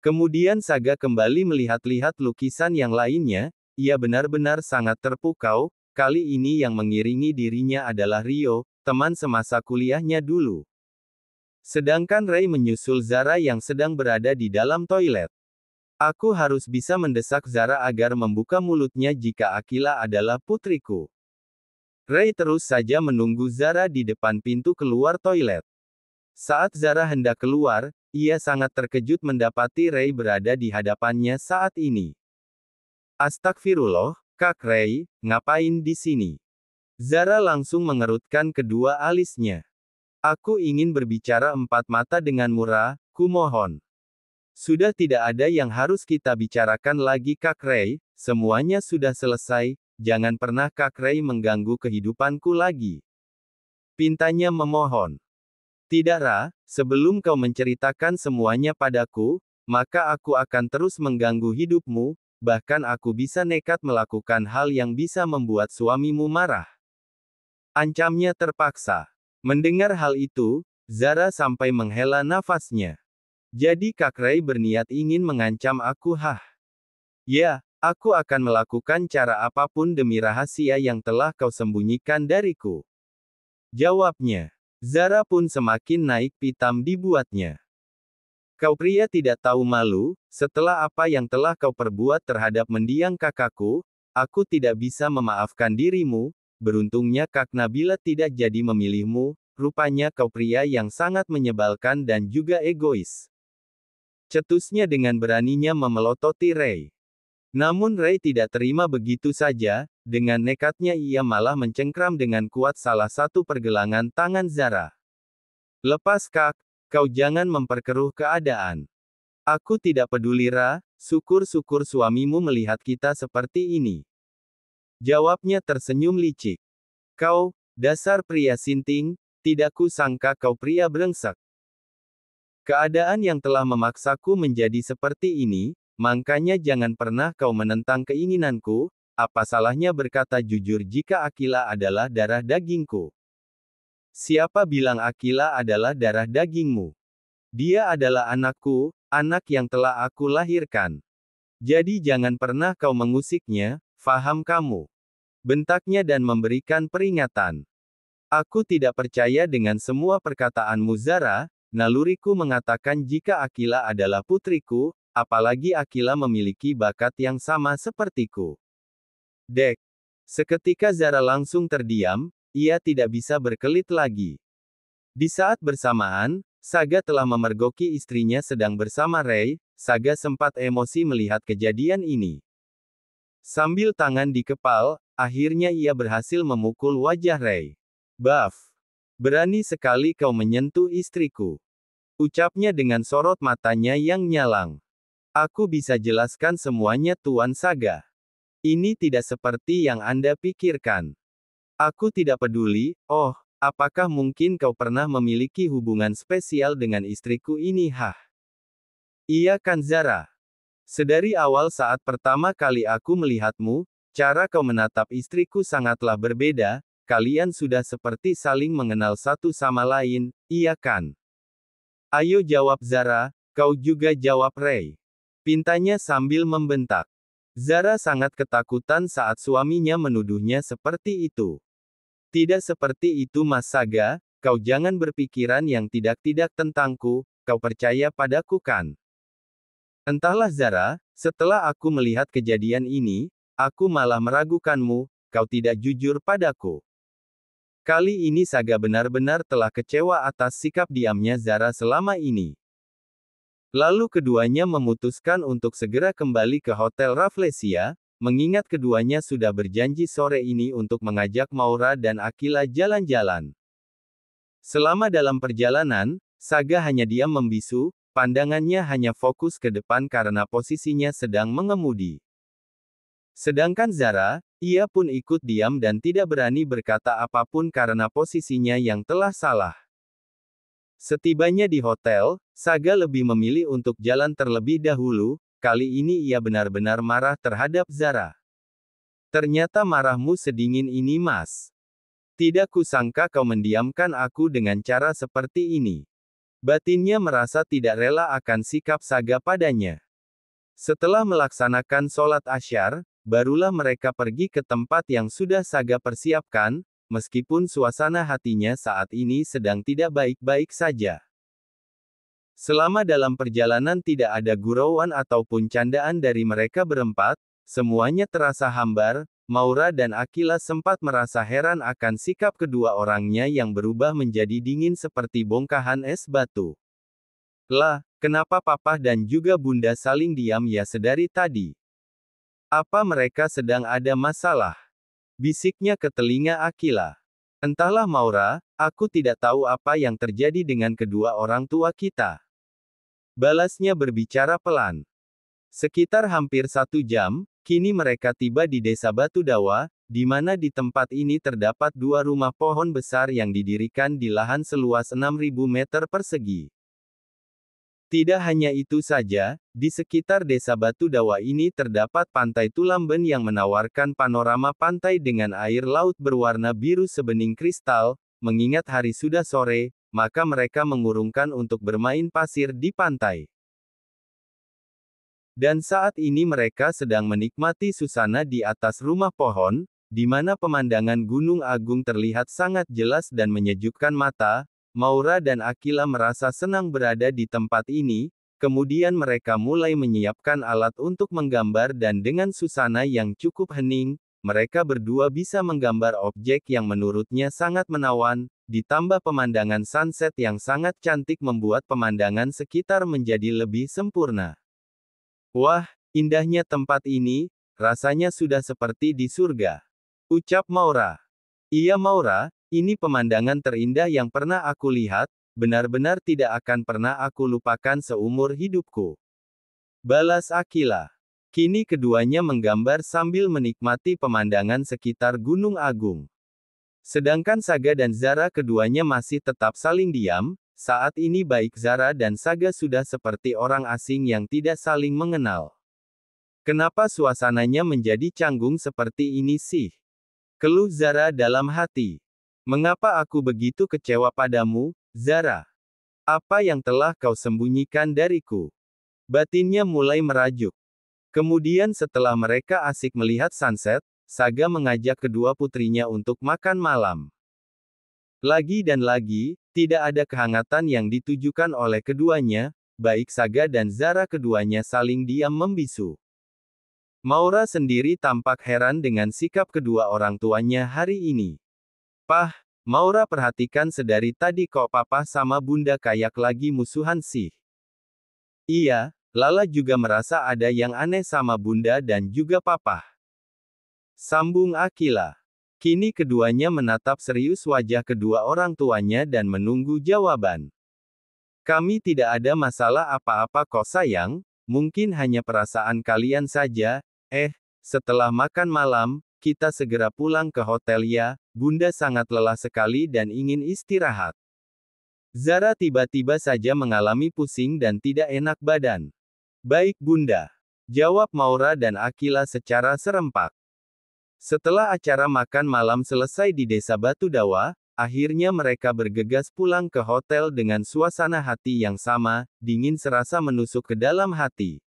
Kemudian Saga kembali melihat-lihat lukisan yang lainnya, ia benar-benar sangat terpukau, kali ini yang mengiringi dirinya adalah Rio, teman semasa kuliahnya dulu. Sedangkan Rei menyusul Zara yang sedang berada di dalam toilet. Aku harus bisa mendesak Zara agar membuka mulutnya jika Aquila adalah putriku. Rei terus saja menunggu Zara di depan pintu keluar toilet. Saat Zara hendak keluar, ia sangat terkejut mendapati Rei berada di hadapannya saat ini. Astagfirullah, Kak Rei, ngapain di sini? Zara langsung mengerutkan kedua alisnya. Aku ingin berbicara empat mata dengan Mura, kumohon. Sudah tidak ada yang harus kita bicarakan lagi Kak Rei, semuanya sudah selesai, jangan pernah Kak Rei mengganggu kehidupanku lagi. Pintanya memohon. Tidak Ra, sebelum kau menceritakan semuanya padaku, maka aku akan terus mengganggu hidupmu, bahkan aku bisa nekat melakukan hal yang bisa membuat suamimu marah. Ancamnya terpaksa. Mendengar hal itu, Zara sampai menghela nafasnya. Jadi Kak Rei berniat ingin mengancam aku hah? Ya, aku akan melakukan cara apapun demi rahasia yang telah kau sembunyikan dariku. Jawabnya. Zara pun semakin naik pitam dibuatnya. Kau pria tidak tahu malu, setelah apa yang telah kau perbuat terhadap mendiang kakakku, aku tidak bisa memaafkan dirimu. Beruntungnya Kak Nabila tidak jadi memilihmu, rupanya kau pria yang sangat menyebalkan dan juga egois. Cetusnya dengan beraninya memelototi Rei. Namun Rei tidak terima begitu saja, dengan nekatnya ia malah mencengkram dengan kuat salah satu pergelangan tangan Zara. Lepas Kak, kau jangan memperkeruh keadaan. Aku tidak peduli Ra, syukur-syukur suamimu melihat kita seperti ini. Jawabnya tersenyum licik. Kau, dasar pria sinting, tidak kusangka kau pria brengsek. Keadaan yang telah memaksaku menjadi seperti ini, makanya jangan pernah kau menentang keinginanku, apa salahnya berkata jujur jika Aquila adalah darah dagingku. Siapa bilang Aquila adalah darah dagingmu? Dia adalah anakku, anak yang telah aku lahirkan. Jadi jangan pernah kau mengusiknya, faham kamu? Bentaknya dan memberikan peringatan. Aku tidak percaya dengan semua perkataanmu Zara, naluriku mengatakan jika Aquila adalah putriku, apalagi Aquila memiliki bakat yang sama sepertiku. Dek. Seketika Zara langsung terdiam, ia tidak bisa berkelit lagi. Di saat bersamaan, Saga telah memergoki istrinya sedang bersama Rei, Saga sempat emosi melihat kejadian ini. Sambil tangan dikepal, akhirnya ia berhasil memukul wajah Rei. Baf! Berani sekali kau menyentuh istriku. Ucapnya dengan sorot matanya yang nyalang. Aku bisa jelaskan semuanya Tuan Saga. Ini tidak seperti yang Anda pikirkan. Aku tidak peduli, oh, apakah mungkin kau pernah memiliki hubungan spesial dengan istriku ini hah? Iya kan Zara? Sedari awal saat pertama kali aku melihatmu, cara kau menatap istriku sangatlah berbeda, kalian sudah seperti saling mengenal satu sama lain, iya kan? Ayo jawab Zara, kau juga jawab Rei. Pintanya sambil membentak. Zara sangat ketakutan saat suaminya menuduhnya seperti itu. Tidak seperti itu Mas Saga, kau jangan berpikiran yang tidak-tidak tentangku, kau percaya padaku kan? Entahlah Zara, setelah aku melihat kejadian ini, aku malah meragukanmu, kau tidak jujur padaku. Kali ini Saga benar-benar telah kecewa atas sikap diamnya Zara selama ini. Lalu keduanya memutuskan untuk segera kembali ke Hotel Rafflesia, mengingat keduanya sudah berjanji sore ini untuk mengajak Maura dan Aquila jalan-jalan. Selama dalam perjalanan, Saga hanya diam membisu, pandangannya hanya fokus ke depan karena posisinya sedang mengemudi. Sedangkan Zara, ia pun ikut diam dan tidak berani berkata apapun karena posisinya yang telah salah. Setibanya di hotel, Saga lebih memilih untuk jalan terlebih dahulu, kali ini ia benar-benar marah terhadap Zara. Ternyata marahmu sedingin ini Mas. Tidak kusangka kau mendiamkan aku dengan cara seperti ini. Batinnya merasa tidak rela akan sikap Saga padanya. Setelah melaksanakan sholat asyar, barulah mereka pergi ke tempat yang sudah Saga persiapkan, meskipun suasana hatinya saat ini sedang tidak baik-baik saja. Selama dalam perjalanan tidak ada gurauan ataupun candaan dari mereka berempat, semuanya terasa hambar. Maura dan Akila sempat merasa heran akan sikap kedua orangnya yang berubah menjadi dingin seperti bongkahan es batu. Lah, kenapa Papa dan juga Bunda saling diam ya sedari tadi? Apa mereka sedang ada masalah? Bisiknya ke telinga Akila. Entahlah Maura, aku tidak tahu apa yang terjadi dengan kedua orang tua kita. Balasnya berbicara pelan. Sekitar hampir 1 jam, kini mereka tiba di desa Batu Dawa, di mana di tempat ini terdapat 2 rumah pohon besar yang didirikan di lahan seluas 6.000 meter persegi. Tidak hanya itu saja, di sekitar desa Batu Dawa ini terdapat pantai Tulamben yang menawarkan panorama pantai dengan air laut berwarna biru sebening kristal. Mengingat hari sudah sore, maka mereka mengurungkan untuk bermain pasir di pantai. Dan saat ini mereka sedang menikmati susana di atas rumah pohon, di mana pemandangan Gunung Agung terlihat sangat jelas dan menyejukkan mata. Maura dan Akila merasa senang berada di tempat ini, kemudian mereka mulai menyiapkan alat untuk menggambar dan dengan susana yang cukup hening, mereka berdua bisa menggambar objek yang menurutnya sangat menawan, ditambah pemandangan sunset yang sangat cantik membuat pemandangan sekitar menjadi lebih sempurna. Wah, indahnya tempat ini, rasanya sudah seperti di surga. Ucap Maura. Iya Maura, ini pemandangan terindah yang pernah aku lihat, benar-benar tidak akan pernah aku lupakan seumur hidupku. Balas Akila. Kini keduanya menggambar sambil menikmati pemandangan sekitar Gunung Agung. Sedangkan Saga dan Zara keduanya masih tetap saling diam. Saat ini baik Zara dan Saga sudah seperti orang asing yang tidak saling mengenal. Kenapa suasananya menjadi canggung seperti ini sih? Keluh Zara dalam hati. Mengapa aku begitu kecewa padamu, Zara? Apa yang telah kau sembunyikan dariku? Batinnya mulai merajuk. Kemudian setelah mereka asik melihat sunset, Saga mengajak kedua putrinya untuk makan malam. Lagi dan lagi, tidak ada kehangatan yang ditujukan oleh keduanya, baik Saga dan Zara keduanya saling diam membisu. Maura sendiri tampak heran dengan sikap kedua orang tuanya hari ini. Pah, Maura perhatikan sedari tadi kok Papa sama Bunda kayak lagi musuhan sih. Iya, Lala juga merasa ada yang aneh sama Bunda dan juga Papa. Sambung Akila. Kini keduanya menatap serius wajah kedua orang tuanya dan menunggu jawaban. Kami tidak ada masalah apa-apa kok sayang, mungkin hanya perasaan kalian saja. Setelah makan malam, kita segera pulang ke hotel ya, Bunda sangat lelah sekali dan ingin istirahat. Zara tiba-tiba saja mengalami pusing dan tidak enak badan. Baik Bunda. Jawab Maura dan Akila secara serempak. Setelah acara makan malam selesai di desa Batu Dawa, akhirnya mereka bergegas pulang ke hotel dengan suasana hati yang sama, dingin serasa menusuk ke dalam hati.